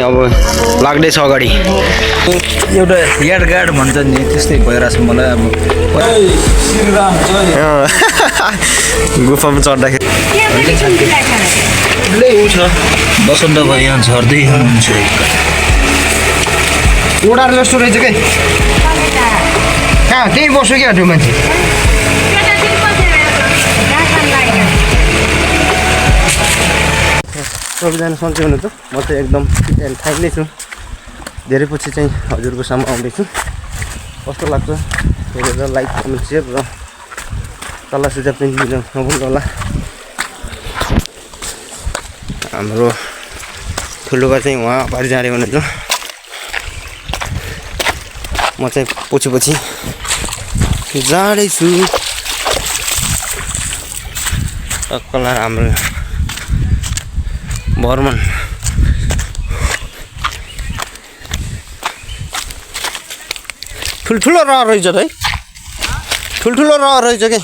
अब लाग्दैछ अगाडि एउटा यार्ड गार्ड भन्छ नि त्यस्तै भइरहेछ मलाई अब गुफामा चढ्दाखेरि बसन्त भाइ यहाँ झर्दै हुनुहुन्छ उडार जस्तो रहेछ के कहाँ त्यही बस्यो क्या त्यो मान्छे सबैजना सन्चै हुनु त म चाहिँ एकदम थाइक नै छु धेरै पछि चाहिँ हजुरको सामु आउँदैछु कस्तो लाग्छ हेरेर लाइक कमेन्ट सेयर र सल्लाह सुझाव चाहिँ दिनु नभुल्नु होला हाम्रो ठुलोबा चाहिँ उहाँ अगाडि जाँदै हुनुहुन्छ म चाहिँ पछि जाँदैछु टक्कला हाम्रो बर्मन ठुल्ठुलो रह रहेछ है ठुल्ठुलो रह रहेछ के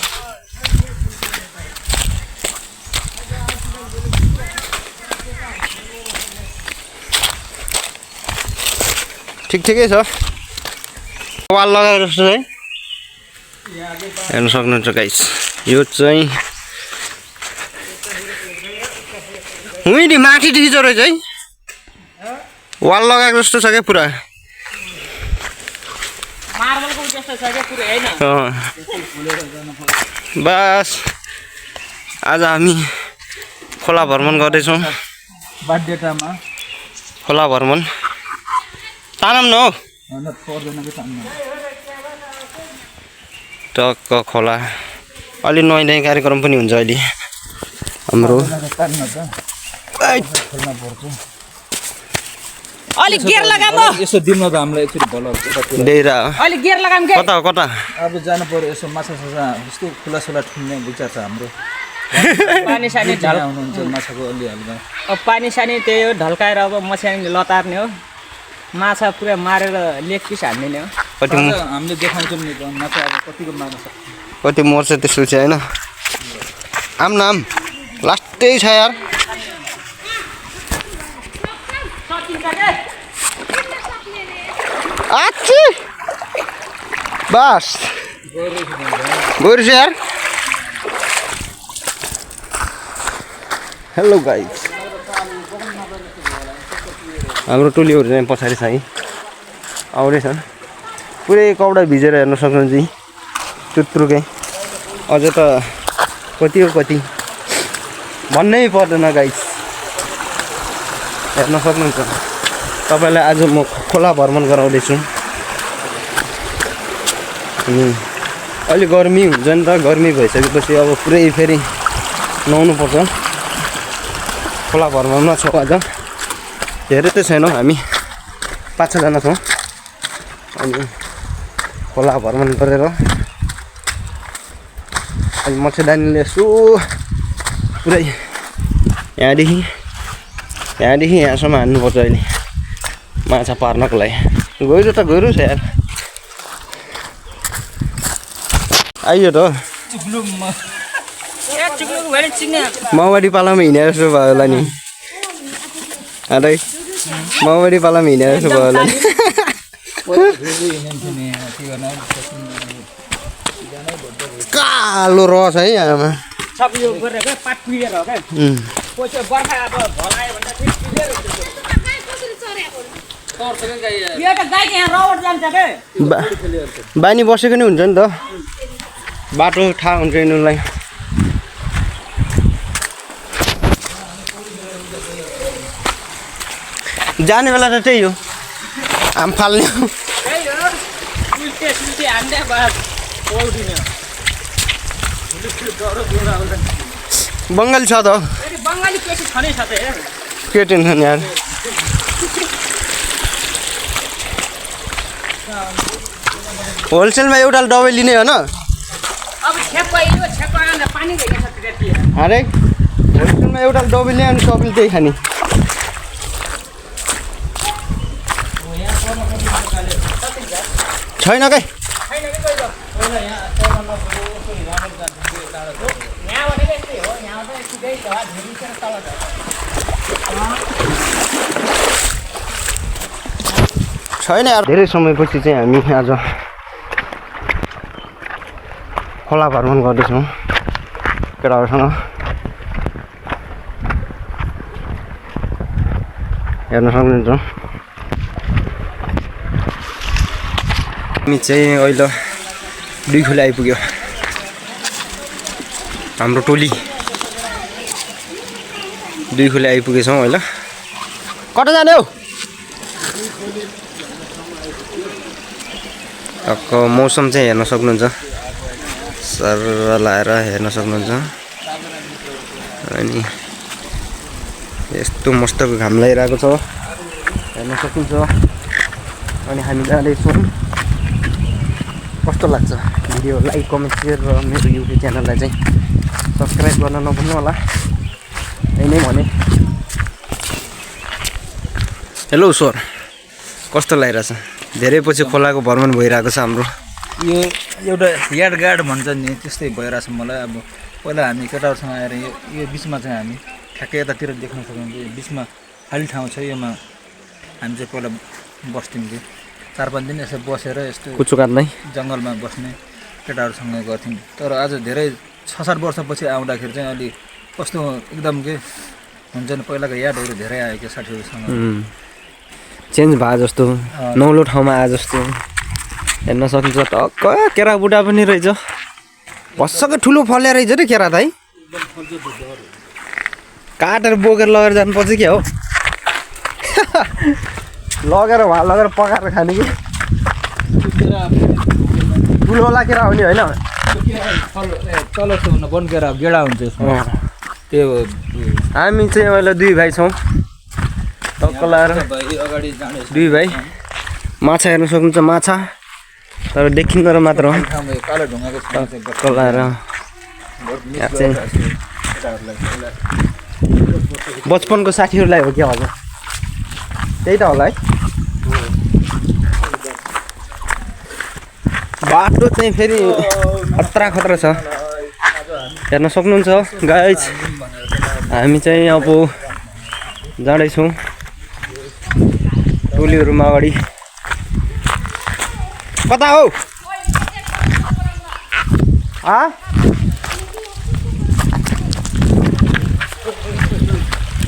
ठिकै छ वाल लगाएर जस्तो है हेर्न सक्नुहुन्छ गाइस यो चाहिँ हुँदी माथि थिचो रहेछ है वाल लगाएको जस्तो छ क्या पुरा बस आज हामी खोला भ्रमण गर्दैछौँ बाध्यतामा खोला भ्रमण तानम न हौ टक्क खोला अलि नयाँ नयाँ कार्यक्रम पनि हुन्छ अहिले हाम्रो अलि गियर लगाम यसो दिनु त हामीलाई एकचोटि भलो डेरा अलि गियर लगाम के कता कता अब जानु पर्यो यसो माछा साछा यस्तो खुला ठुल्ने विचार छ हाम्रो पानी सानी हुनुहुन्छ माछाको अलि हल्का अब पानी सानी त्यही हो ढल्काएर अब मस्याङ लतार्ने हो माछा पुरा मारेर लेग पिस हान्दिने हो हामीले देखाउँछौँ नि त माछा अब कतिको मार्न सक्छ कति मर्छ त्यसो चाहिँ होइन आम नाम लास्टै छ यार आच्छी बस गइरहेछ यार हेलो गाइस हाम्रो टोलीहरू चाहिँ पछाडि छ है आउँदैछन् पुरै कपडा भिजेर हेर्न सक्नुहुन्छ चुत्रुकै अझ त कति हो कति भन्नै पर्दैन गाइस हेर्न सक्नुहुन्छ तपाईँलाई आज म खोला भ्रमण गराउँदैछु अलि गर्मी हुन्छ नि त गर्मी भइसकेपछि अब पुरै फेरि नुहाउनु पर्छ खोला भ्रमणमा छौँ आज धेरै त छैनौँ हामी 5-6 जना छौँ अनि खोला भ्रमण गरेर अनि मच्छरदानीले यसो पुरै यहाँदेखि यहाँसम्म हान्नुपर्छ अहिले माछा पार्नको लागि गहिरो त गहिरो छ यार आइयो त माओवाडी पालामा हिँडेर जस्तो भयो होला नि अरे माओवाडी पालामा हिँडेर जस्तो भयो होला नि कालो रस है यहाँमा बानी बसेको नि हुन्छ नि त बाटो थाहा हुन्छ यिनीहरूलाई जाने बेला त त्यही हो आम फाल्ने बङ्गाली छ त के टेन्सन यार होलसेलमा एउटा दबाई लिने हो न अरे होलसेलमा एउटा दबाई लियो अनि सबैले त्यही खाने छैन के छैन यार धेरै समयपछि चाहिँ हामी आज खोला भ्रमण गर्दैछौँ केटाहरूसँग हेर्न सक्नुहुन्छ हामी चाहिँ अहिले दुई खोला आइपुग्यो हाम्रो टोली दुई खोला आइपुगेछौँ अहिले कता जाने हौ टक्क मौसम चाहिँ हेर्न सक्नुहुन्छ सर लाएर हेर्न सक्नुहुन्छ अनि यस्तो मस्तको घाम लागिरहेको छ हेर्न सक्नुहुन्छ अनि हामी जाँदैछौँ कस्तो लाग्छ भिडियो लाइक कमेन्ट सेयर र मेरो युट्युब च्यानललाई चाहिँ सब्सक्राइब गर्न नभुल्नु होला यही नै भने हेलो सर कस्तो लागिरहेछ धेरै पछि खोलाको भ्रमण भइरहेको छ हाम्रो यो एउटा याडगाड भन्छ नि त्यस्तै भइरहेछ मलाई अब पहिला हामी केटाहरूसँग आएर यो बिचमा चाहिँ हामी ठ्याक्कै यतातिर देख्न सक्नुहुन्छ यो बिचमा खाली ठाउँ छ योमा हामी चाहिँ पहिला बस्थ्यौँ कि 4-5 दिन यसो बसेर यस्तो कुचो काट्दै जङ्गलमा बस्ने केटाहरूसँग गर्थ्यौँ तर आज धेरै 6-7 वर्षपछि आउँदाखेरि चाहिँ अलि कस्तो एकदम के हुन्छ नि पहिलाको यादहरू धेरै आयो क्या साथीहरूसँग चेन्ज भयो जस्तो नौलो ठाउँमा आए जस्तो हेर्न सकिन्छ टक्क केरा बुढा पनि रहेछ भसक्कै ठुलो फल्या रहेछ रे केरा त है काटेर बोकेर लगेर जानुपर्छ क्या हो लगेर वहाँ लगेर पकाएर खाने कि ठुलोवाला केरा हो नि होइन तल बनकेरा गेडा हुन्छ त्यो हामी चाहिँ अहिले दुई भाइ छौँ टक्क लाएर अगाडि जाने दुई भाइ माछा हेर्न सक्नुहुन्छ माछा तर देखिँदो मात्र हो कालो ढुङ्गाको टक्क लाएर यहाँ चाहिँ बचपनको साथीहरूलाई हो क्या हजुर त्यही त होला है बाटो चाहिँ फेरि खतरा खतरा छ हेर्न सक्नुहुन्छ गाइज हामी चाहिँ अब जाँदैछौँ टोलीहरूमा अगाडि कता हौ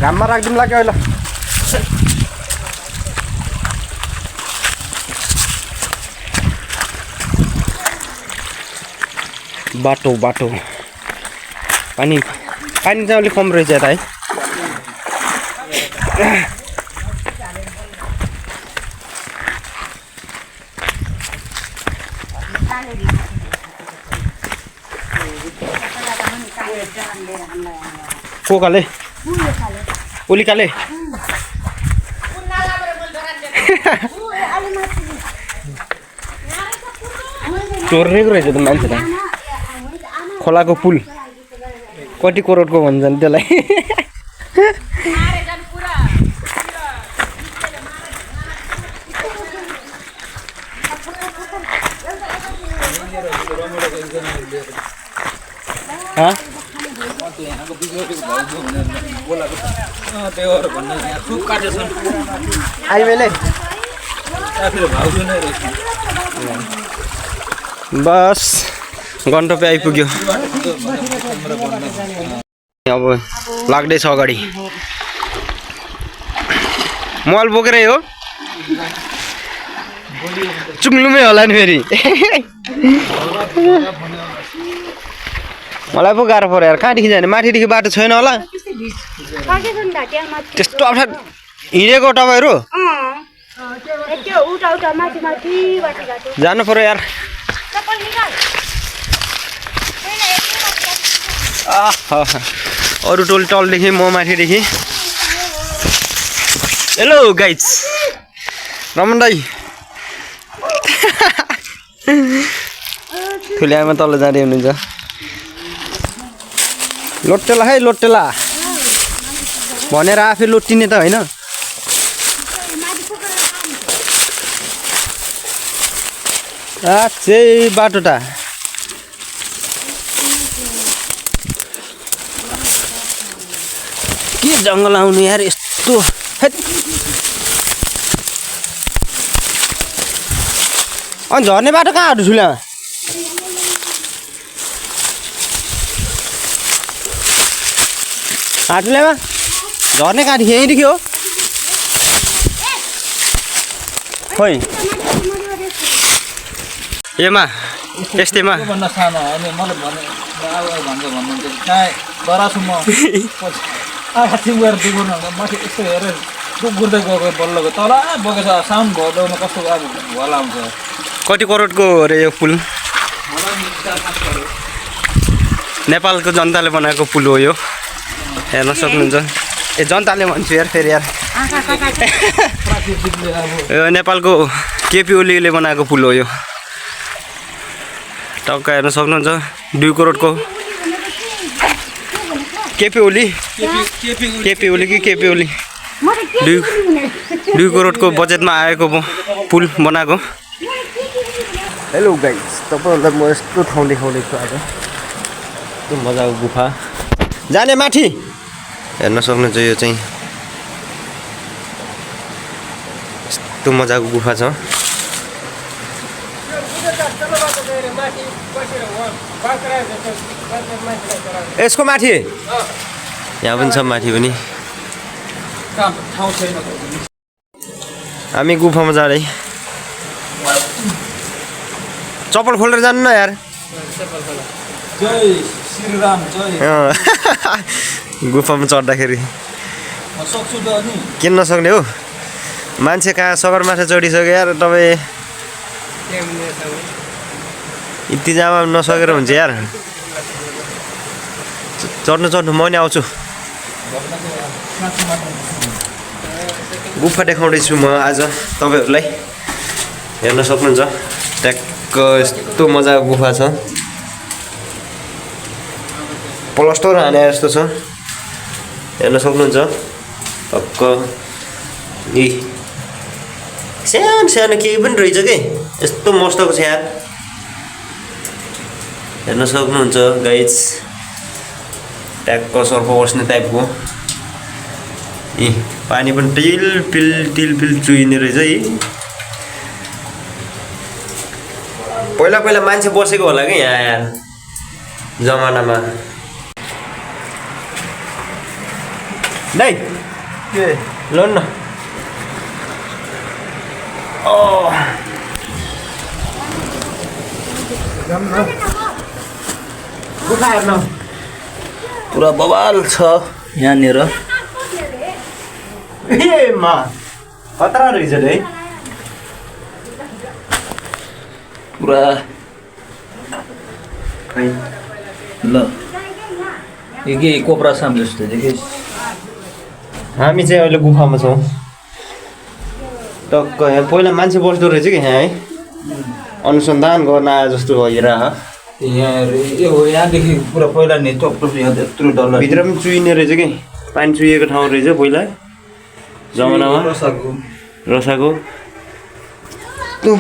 घाममा राखिदिउँ लाग्यो अहिले बाटो बाटो पानी चाहिँ अलिक कम रहेछ यता है कोकाले उलिकाले चोर्नेको रहेछ त मान्छेलाई खोलाको पुल कति करोडको भन्छन् त्यसलाई आइमेले बस गन्तव्य आइपुग्यो अब लाग्दैछ अगाडि मोबाइल बोकेरै हो चुङ्लुमै होला नि फेरि मलाई पो गाह्रो पर्यो यार कहाँदेखि जाने माथिदेखि बाटो छैन होला त्यस्तो अप्ठ्यारो हिँडेको तपाईँहरू जानु पर्यो यार अरू टोल टलदेखि म माथिदेखि हेलो गाइज रमन दाई ठुल्यामा तल जाँदै हुनुहुन्छ लोटेला है लोटेला भनेर आफै लोटिने त होइन चाहिँ बाटो त के जङ्गल आउनु यार यस्तो अनि झर्ने बाटो कहाँ हो ठुला हाटुलेमा झर्ने कहाँदेखि यहीँदेखि हो खोइ एमा यस्तैमा त्योभन्दा सानो अनि मलाई भन्नुहुन्छ कहाँ डराछु म आँखा थिम गएर दुगुर्नु माथि यस्तो हेरेर दुगुर्दै गएको बल्ल गयो तल बगेछ साउन्ड भएकोमा कस्तो अब भला आउँछ कति करोडको अरे यो पुल नेपालको जनताले बनाएको पुल हो यो हेर्न सक्नुहुन्छ ए जनताले भन्छु यार फेरि यार प्राकृतिकले अब यो नेपालको केपी ओलीले बनाएको पुल हो यो टक्क हेर्न सक्नुहुन्छ 2 करोडको केपी ओली कि केपी ओली 2 करोडको बजेटमा आएको पुल बनाएको हेलो गाइस तपाईँहरूलाई म यस्तो ठाउँ देखाउँदैछु आज यस्तो मजाको गुफा जाने माथि हेर्न सक्नुहुन्छ यो चाहिँ यस्तो मजाको गुफा छ यसको माथि यहाँ पनि छ माथि पनि ठाउँ छैन हामी गुफामा जाँदै चप्पल खोलेर जानु न यार जय श्रीराम जय गुफामा चढ्दाखेरि म सक्छु त अनि किन नसक्ने हो मान्छे कहाँ सगरमाथा चढिसक्यो यार तपाईँ इत्तिजामा नसकेर हुन्छ यार चढ्नु म नि आउँछु गुफा देखाउँदैछु म आज तपाईँहरूलाई हेर्न सक्नुहुन्छ ट्याक्क यस्तो मजाको गुफा छ प्लस्टर हाने जस्तो छ हेर्न सक्नुहुन्छ टक्क यी सानो सानो केही पनि रहेछ कि यस्तो मस्तको छ यार हेर्न सक्नुहुन्छ गाइज ट्याक्क सर्प बस्ने टाइपको यी पानी पनि टिल पिल चुइने रहेछ यी पहिला मान्छे बसेको होला कि यहाँ यार जमानामा दाइ के लोन न गुफा हेर्न पुरा बवाल छ यहाँनिर ए मा खतरा रहेछ है पुरा ल यो के कोब्रा साम जस्तो देखिस् हामी चाहिँ अहिले गुफामा छौँ टक्क यहाँ पहिला मान्छे बस्दो रहेछ कि यहाँ है अनुसन्धान गर्न आए जस्तो भइरह यहाँ यो यहाँदेखि पुरा पहिला नि टप यहाँ यत्रो डल्ला भित्र पनि चुइने रहेछ कि पानी चुहिएको ठाउँ रहेछ पहिला जमानामा रसाको त्यो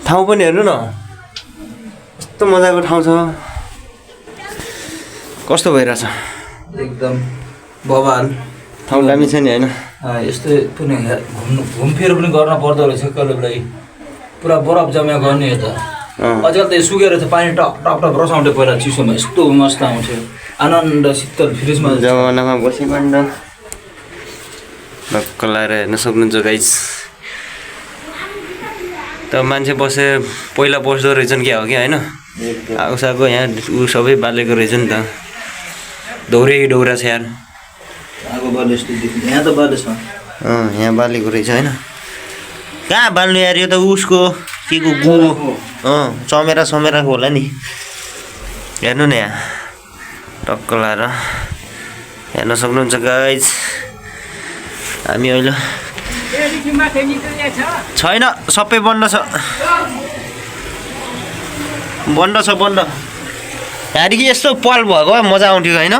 ठाउँ पनि हेर्नु न यस्तो मजाको ठाउँ छ कस्तो भइरहेछ एकदम बवाल ठाउँ दामी छ नि होइन यस्तै पनि घुमफिर पनि गर्न पर्दो रहेछ कहिले बेला पुरा बरफ जम्या गर्ने हो त अझै त सुकेर चाहिँ पानी टप टप टप रसाउँथ्यो पहिला चिसोमा यस्तो मस्त आउँथ्यो आनन्द शीतल फ्रिजमा जमानामा बसिबन्द ढक्क लाएर हेर्न सक्नुहुन्छ गाइस त मान्छे बसे पहिला बस्दो रहेछन् क्या हो कि होइन आगोसाको यहाँ ऊ सबै बालेको रहेछ नि त दौरा छ यार आगो बाले यस्तो देखिन्छ यहाँ त बाले छ यहाँ बालेको रहेछ होइन कहाँ बाल्नु यार यो त उसको के को गु चमेराको होला नि हेर्नु न यहाँ टक्क लाएर हेर्न सक्नुहुन्छ गाइज हामी अहिले छैन सबै बन्द छ बन्द यहाँदेखि यस्तो पल भएको भए मजा आउँथ्यो होइन